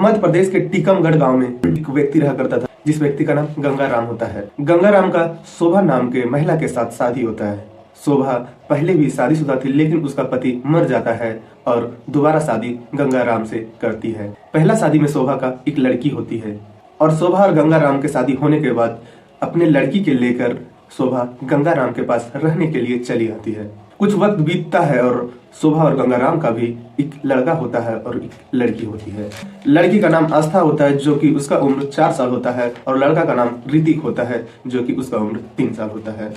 मध्य प्रदेश के टीकमगढ़ गांव में एक व्यक्ति रहा करता था, जिस व्यक्ति का नाम गंगाराम होता है। गंगाराम का शोभा नाम के महिला के साथ शादी होता है। शोभा पहले भी शादीशुदा थी, लेकिन उसका पति मर जाता है और दोबारा शादी गंगाराम से करती है। पहला शादी में शोभा का एक लड़की होती है और शोभा और गंगाराम के शादी होने के बाद अपने लड़की के लेकर शोभा गंगाराम के पास रहने के लिए चली आती है। कुछ वक्त बीतता है और शोभा और गंगाराम का भी एक लड़का होता है और एक लड़की होती है। लड़की का नाम आस्था होता है, जो कि उसका उम्र 4 साल होता है, और लड़का का नाम ऋतिक होता है, जो कि उसका उम्र 3 साल होता है।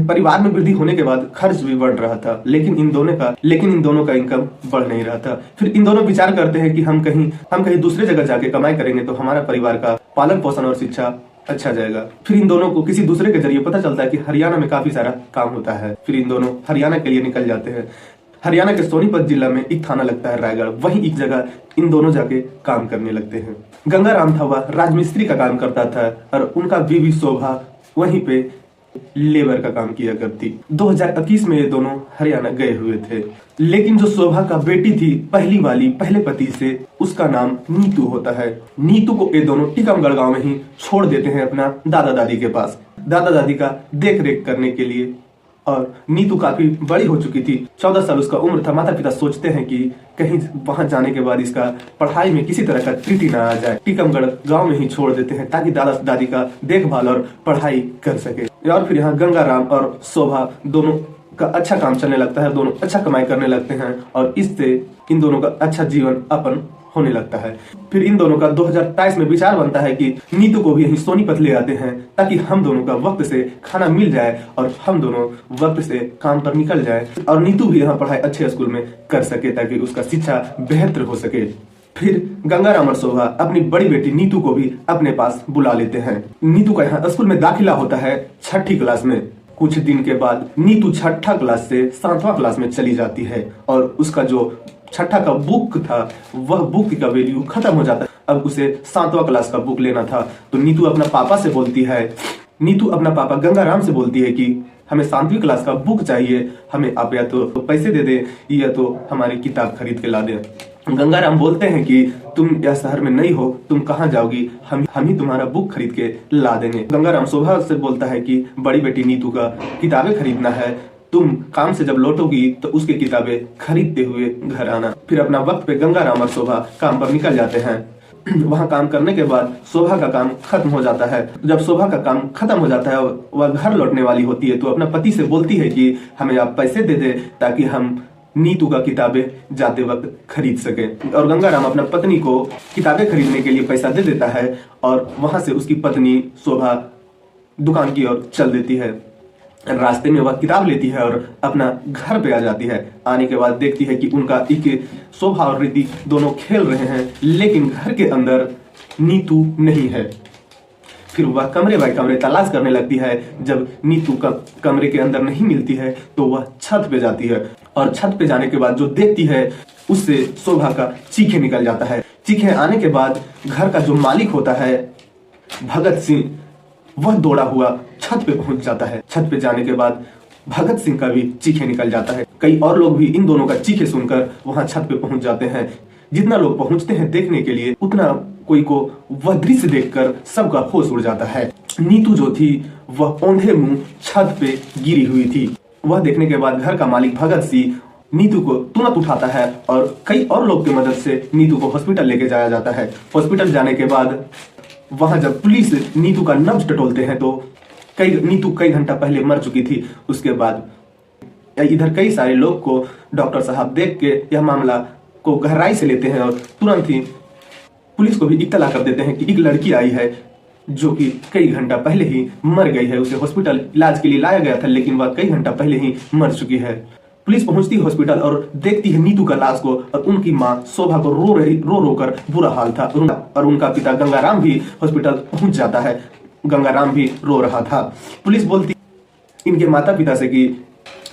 परिवार में वृद्धि होने के बाद खर्च भी बढ़ रहा था, लेकिन इन दोनों का इनकम बढ़ नहीं रहा था। फिर इन दोनों विचार करते हैं कि हम कहीं दूसरे जगह जाके कमाई करेंगे तो हमारा परिवार का पालन पोषण और शिक्षा अच्छा जाएगा। फिर इन दोनों को किसी दूसरे के जरिए पता चलता है कि हरियाणा में काफी सारा काम होता है। फिर इन दोनों हरियाणा के लिए निकल जाते हैं। हरियाणा के सोनीपत जिला में एक थाना लगता है रायगढ़, वहीं एक जगह इन दोनों जाके काम करने लगते हैं। गंगाराम था, वह राजमिस्त्री का काम करता था और उनका बीवी शोभा वहीं पे लेबर का काम किया करती। 2021 में ये दोनों हरियाणा गए हुए थे, लेकिन जो शोभा का बेटी थी पहले पति से, उसका नाम नीतू होता है। नीतू को ये दोनों टीकमगढ़ गांव में ही छोड़ देते हैं अपना दादा दादी के पास, दादा दादी का देख रेख करने के लिए। और नीतू काफी बड़ी हो चुकी थी, 14 साल उसका उम्र था। माता पिता सोचते हैं कि कहीं वहां जाने के बाद इसका पढ़ाई में किसी तरह का त्रुटि ना आ जाए, टीकमगढ़ गांव में ही छोड़ देते हैं ताकि दादा दादी का देखभाल और पढ़ाई कर सके। और फिर यहाँ गंगाराम और शोभा दोनों का अच्छा काम चलने लगता है, दोनों अच्छा कमाई करने लगते हैं और इससे इन दोनों का अच्छा जीवन अपन होने लगता है। फिर इन दोनों का 2023 में विचार बनता है कि नीतू को भी यहीं सोनीपत ले आते हैं ताकि हम दोनों का वक्त से खाना मिल जाए और हम दोनों वक्त से काम पर निकल जाए और नीतू भी यहाँ पढ़ाई अच्छे स्कूल में कर सके ताकि उसका शिक्षा बेहतर हो सके। फिर गंगाराम और शोभा अपनी बड़ी बेटी नीतू को भी अपने पास बुला लेते हैं। नीतू का यहाँ स्कूल में दाखिला होता है 6ठी क्लास में। कुछ दिन के बाद नीतू 6ठा क्लास से 7वां क्लास में चली जाती है और उसका जो 6ठा का बुक था वह बुक का वैल्यू खत्म हो जाता है। अब उसे 7वां क्लास का बुक लेना था तो नीतू अपना पापा गंगाराम से बोलती है कि हमें 7वीं क्लास का बुक चाहिए, हमें आप या तो पैसे दे दे या तो हमारी किताब खरीद के ला दे। गंगाराम बोलते हैं कि तुम यह शहर में नहीं हो, तुम कहाँ जाओगी, हम ही तुम्हारा बुक खरीद के ला देंगे। गंगाराम शोभा से बोलता है कि बड़ी बेटी नीतू का किताबें खरीदना है, तुम काम से जब लौटोगी तो उसकी किताबें खरीदते हुए घर आना। फिर अपना वक्त पे गंगाराम और शोभा काम पर निकल जाते हैं। वहाँ काम करने के बाद शोभा का काम खत्म हो जाता है। जब शोभा का काम खत्म हो जाता है, वह घर लौटने वाली होती है तो अपना पति से बोलती है कि हमें आप पैसे दे दे ताकि हम नीतू का किताबें जाते वक्त खरीद सके। और गंगाराम अपना पत्नी को किताबें खरीदने के लिए पैसा दे देता है और वहां से उसकी पत्नी शोभा दुकान की ओर चल देती है। रास्ते में वह किताब लेती है और अपना घर पे आ जाती है। आने के बाद देखती है कि उनका एक शोभा और ऋतिक दोनों खेल रहे हैं, लेकिन घर के अंदर नीतू नहीं है। फिर वह कमरे बाय कमरे तलाश करने लगती है। जब नीतू का कमरे के अंदर नहीं मिलती है तो वह छत पे जाती है और छत पे जाने के बाद जो देखती है उससे शोभा का चीखे निकल जाता है। चीखे आने के बाद घर का जो मालिक होता है भगत सिंह, वह दौड़ा हुआ छत पे पहुंच जाता है। छत पे जाने के बाद भगत सिंह का भी चीखे निकल जाता है। कई और लोग भी इन दोनों का चीखे सुनकर वहां छत पे पहुंच जाते हैं। जितना लोग पहुंचते हैं देखने के लिए, उतना कोई को वह दृश्य देखकर सबका होश उड़ जाता है। नीतू जो थी वह औंधे मुंह छत पे गिरी हुई थी। वह देखने के बाद घर का मालिक भगत सिंह नीतू को तुरंत उठाता है और कई और लोग की मदद से नीतू को हॉस्पिटल लेके जाया जाता है। हॉस्पिटल जाने के बाद वहां जब पुलिस नीतू का नब्ज टटोलते हैं तो नीतू कई घंटा पहले मर चुकी थी। उसके बाद इधर कई सारे लोग को डॉक्टर साहब देख के यह मामला को गहराई से लेते हैं और तुरंत ही पुलिस को भी इत्तला कर देते हैं कि एक लड़की आई है जो कि कई घंटा पहले ही मर गई है। उसे हॉस्पिटल इलाज के लिए लाया गया था, लेकिन वह कई घंटा पहले ही मर चुकी है। पुलिस पहुंचती है हॉस्पिटल और देखती है नीतू का लाश को और उनकी माँ शोभा को रो कर बुरा हाल था और उनका पिता गंगाराम भी हॉस्पिटल पहुंच जाता है। गंगाराम भी रो रहा था। पुलिस बोलती इनके माता पिता से कि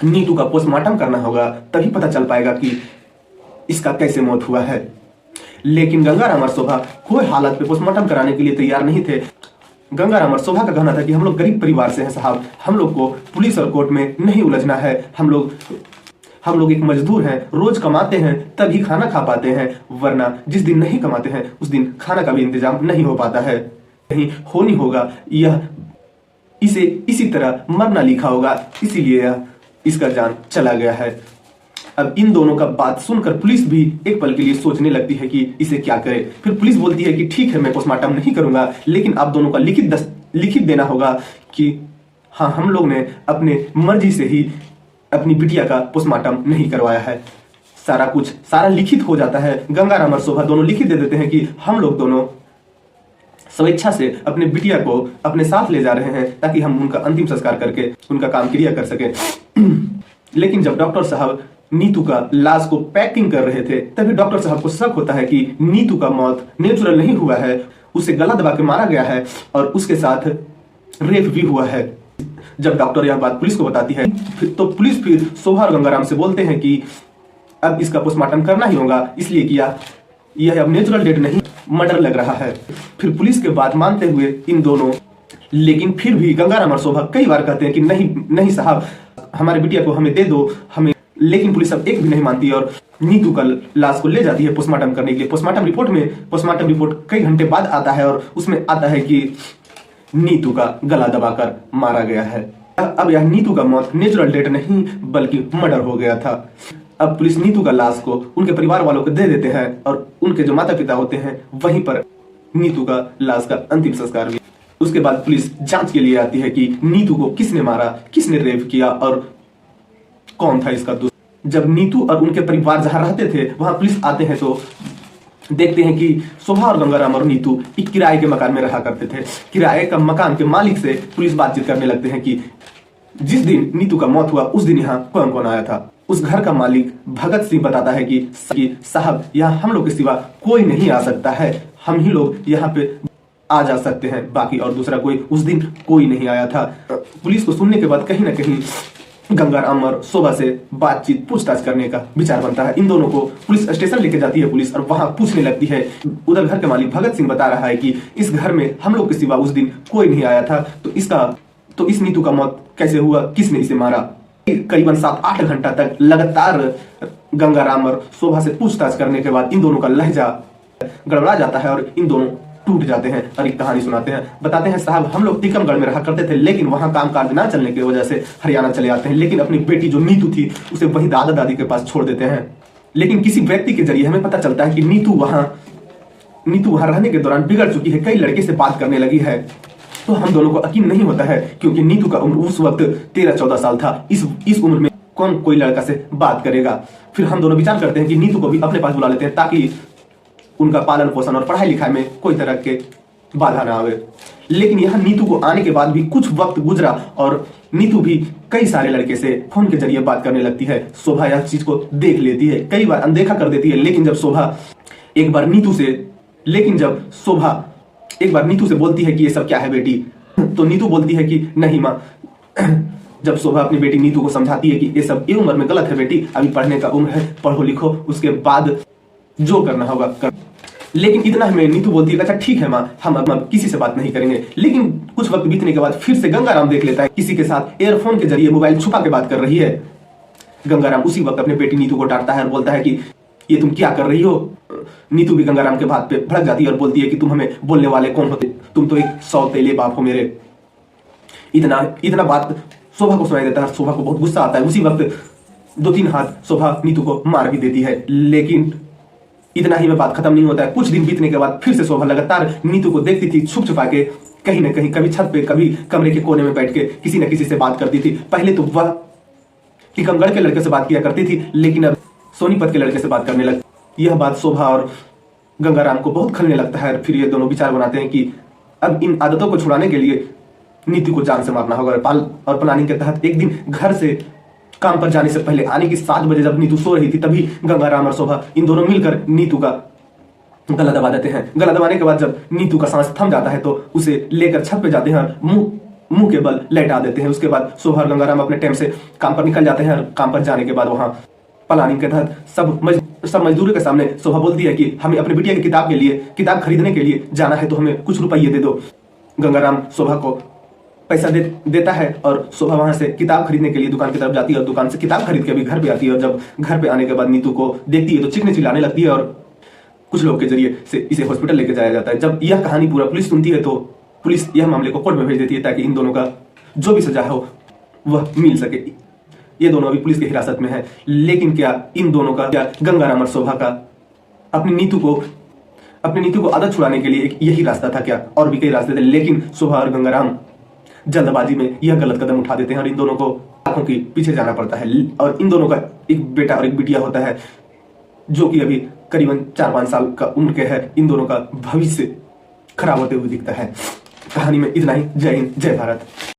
नीतू का पोस्टमार्टम करना होगा, तभी पता चल पाएगा कि इसका कैसे मौत हुआ है। लेकिन गंगाराम और शोभा कोई हालत पे पोस्टमार्टम कराने के लिए तैयार नहीं थे। गंगाराम और शोभा का कहना था कि हम लोग गरीब परिवार से हैं साहब, हम लोग को पुलिस और कोर्ट में नहीं उलझना है, हम लोग हम लोग एक मजदूर हैं, रोज कमाते हैं तभी खाना खा पाते हैं, वरना जिस दिन नहीं कमाते हैं उस दिन खाना का भी इंतजाम नहीं हो पाता है। कहीं हो नहीं होगा, यह इसे इसी तरह मरना लिखा होगा, इसीलिए यह इसका जान चला गया है। अब इन दोनों का बात सुनकर पुलिस भी एक पल के लिए सोचने लगती है कि इसे क्या करे। फिर पुलिस बोलती है कि ठीक है, मैं पोस्टमार्टम नहीं करूंगा, लेकिन आप दोनों का लिखित देना होगा कि हाँ, हम लोग ने अपने मर्जी से ही अपनी बिटिया का पोस्टमार्टम नहीं करवाया है। सारा लिखित हो जाता है। गंगाराम और शोभा दोनों लिखित दे देते हैं कि हम लोग दोनों स्वेच्छा से अपने बिटिया को अपने साथ ले जा रहे हैं ताकि हम उनका अंतिम संस्कार करके उनका काम क्रिया कर सके। लेकिन जब डॉक्टर साहब नीतू का लाश को पैकिंग कर रहे थे, तभी डॉक्टर साहब को शक होता है कि नीतू का मौत नेचुरल नहीं हुआ है, उसे गला दबा के मारा गया है और उसके साथ रेप भी हुआ है। जब डॉक्टर यह बात पुलिस को बताती है तो पुलिस फिर शोभा और गंगाराम से बोलते हैं कि अब इसका पोस्टमार्टम करना ही होगा, इसलिए किया, यह अब नेचुरल डेथ नहीं मर्डर लग रहा है। फिर पुलिस के बात मानते हुए इन दोनों, लेकिन फिर भी गंगाराम और शोभा कई बार कहते हैं कि नहीं नहीं साहब, हमारे बिटिया को हमें दे दो, हमें। लेकिन पुलिस अब एक भी नहीं मानती और नीतू का लाश को ले जाती है पोस्टमार्टम करने के लिए। पोस्टमार्टम रिपोर्ट कई घंटे बाद आता है और उसमें आता है कि नीतू का गला दबाकर मारा गया है। अब यह नीतू का मौत नेचुरल डेथ नहीं बल्कि मर्डर हो गया था। अब पुलिस नीतू का लाश को उनके परिवार वालों को दे देते हैं और उनके जो माता पिता होते हैं वहीं पर नीतू का लाश का अंतिम संस्कार भी। उसके बाद पुलिस जांच के लिए आती है कि नीतू को किसने मारा, किसने रेप किया और कौन था इसका दोस्त। जब नीतू और उनके परिवार जहां रहते थे वहां पुलिस आते हैं तो देखते हैं कि शोभा और गंगाराम और नीतू एक किराए के मकान में रहा करते थे। किराए का मकान के मालिक से पुलिस बातचीत करने लगते हैं कि जिस दिन नीतू का मौत हुआ उस दिन यहाँ कौन कौन आया था। उस घर का मालिक भगत सिंह बताता है कि साहब, यहाँ हम लोग के सिवा कोई नहीं आ सकता है, हम ही लोग यहाँ पे आ जा सकते हैं, बाकी और दूसरा कोई उस दिन कोई नहीं आया था। पुलिस को सुनने के बाद कहीं ना कहीं गंगाराम और शोभा से बातचीत पूछताछ करने का विचार बनता है। इन दोनों को पुलिस स्टेशन लेके जाती है पुलिस और वहां पूछने लगती है। उधर घर के मालिक भगत सिंह बता रहा है कि इस घर में हम लोग के सिवा उस दिन कोई नहीं आया था, तो इस नीतू का मौत कैसे हुआ, किसने इसे मारा। करीबन 7-8 घंटा तक लगातार गंगाराम और शोभा से पूछताछ करने के बाद इन दोनों का लहजा गड़बड़ा जाता है और इन दोनों टूट जाते हैं और एक कहानी सुनाते हैं। बताते हैं साहब, हम लोग टीकमगढ़ में रहा करते थे, लेकिन वहां काम काज ना चलने की वजह से हरियाणा चले आते हैं, लेकिन अपनी बेटी जो नीतू थी उसे वहीं दादा दादी के पास छोड़ देते हैं। लेकिन किसी व्यक्ति के जरिए हमें पता चलता है कि नीतू वहां रहने के दौरान बिगड़ चुकी है, कई लड़के से बात करने लगी है। तो हम दोनों को यकीन नहीं होता है क्योंकि नीतू का उम्र उस वक्त 13-14 साल था। इस उम्र में कौन कोई लड़का से बात करेगा। फिर हम दोनों विचार करते हैं कि नीतू को भी अपने पास बुला लेते हैं ताकि उनका पालन पोषण और पढ़ाई लिखाई में कोई तरह के बाधा ना आवे। लेकिन यह नीतू को आने के बाद भी कुछ वक्त गुजरा और नीतू भी कई सारे लड़के से फोन के जरिए बात करने लगती है। शोभा यह चीज को देख लेती है, कई बार अनदेखा कर देती है। लेकिन जब शोभा एक बार नीतू से बोलती है कि ये सब क्या है बेटी, तो नीतू बोलती है कि नहीं माँ। जब शोभा अपनी बेटी नीतू को समझाती है कि ये सब ये उम्र में गलत है बेटी, अभी पढ़ने का उम्र है, पढ़ो लिखो, उसके बाद जो करना होगा कर। लेकिन इतना हमें नीतू बोलती है अच्छा ठीक है माँ, हम अब किसी से बात नहीं करेंगे। लेकिन कुछ वक्त बीतने के बाद फिर से गंगाराम देख लेता है किसी के साथ एयरफोन के जरिए मोबाइल छुपा के बात कर रही है। गंगाराम उसी वक्त अपने बेटी नीतू को डांटता है और बोलता है कि ये तुम क्या कर रही हो। नीतू भी गंगाराम के बात पे भड़क जाती है और बोलती है कि तुम हमें बोलने वाले कौन होते, तुम तो एक सौतेले बाप हो मेरे। इतना बात शोभा को सुनाई देता है। शोभा को बहुत गुस्सा आता है। उसी वक्त 2-3 हाथ शोभा नीतू को मार भी देती है। लेकिन इतना ही में बात खत्म नहीं होता है। कुछ दिन बीतने के बाद फिर से शोभा लगातार नीतू को देखती थी, छुप छुपा के कहीं ना कहीं, कभी छत पे, कभी कमरे के कोने में बैठ के किसी न किसी से बात करती थी। पहले तो वह टीकमगढ़ के लड़के से बात किया करती थी, लेकिन अब सोनीपत के लड़के से बात करने लगी। यह बात शोभा और गंगाराम को बहुत खलने लगता है। फिर ये दोनों विचार बनाते हैं कि अब इन आदतों को छुड़ाने के लिए नीतू को जान से मारना होगा। और प्लानिंग के तहत एक दिन घर से काम पर जाने से पहले आने की 7 बजे जब नीतू सो रही थी, तभी गंगाराम और शोभा इन दोनों मिलकर नीतू का गला दबा देते हैं। गला दबाने के बाद जब नीतू का सांस थम जाता है तो उसे लेकर छत पे जाते हैं और मुंह के बल लेटा देते हैं। उसके बाद शोभा और गंगाराम अपने टाइम से काम पर निकल जाते हैं और काम पर जाने के बाद वहां प्लानिंग के तहत सब मजदूरों के सामने शोभा बोलती है कि हमें अपनी बिटिया की किताब खरीदने के लिए जाना है, तो हमें कुछ रुपये दे दो। गंगाराम शोभा को पैसा देता है और शोभा वहां से किताब खरीदने के लिए दुकान की तरफ जाती है और दुकान से किताब खरीद के अभी घर पे आती है। और जब घर पे आने के बाद नीतू को देखती है तो चीखने चिल्लाने लगती है और कुछ लोग के जरिए से इसे हॉस्पिटल लेके जाया जाता है। जब यह कहानी पूरा पुलिस सुनती है तो पुलिस यह मामले को कोर्ट में भेज देती है ताकि इन दोनों का जो भी सजा हो वह मिल सके। ये दोनों अभी पुलिस की हिरासत में है, लेकिन क्या इन दोनों का, क्या गंगाराम और शोभा का अपनी नीतू को आदत छुड़ाने के लिए एक यही रास्ता था क्या? और भी कई रास्ते थे, लेकिन शोभा और गंगाराम जल्दबाजी में यह गलत कदम उठा देते हैं और इन दोनों को आंखों के पीछे जाना पड़ता है। और इन दोनों का एक बेटा और एक बिटिया होता है जो कि अभी करीबन 4-5 साल का उम्र के है। इन दोनों का भविष्य खराब होते हुए दिखता है। कहानी में इतना ही। जय हिंद, जय भारत।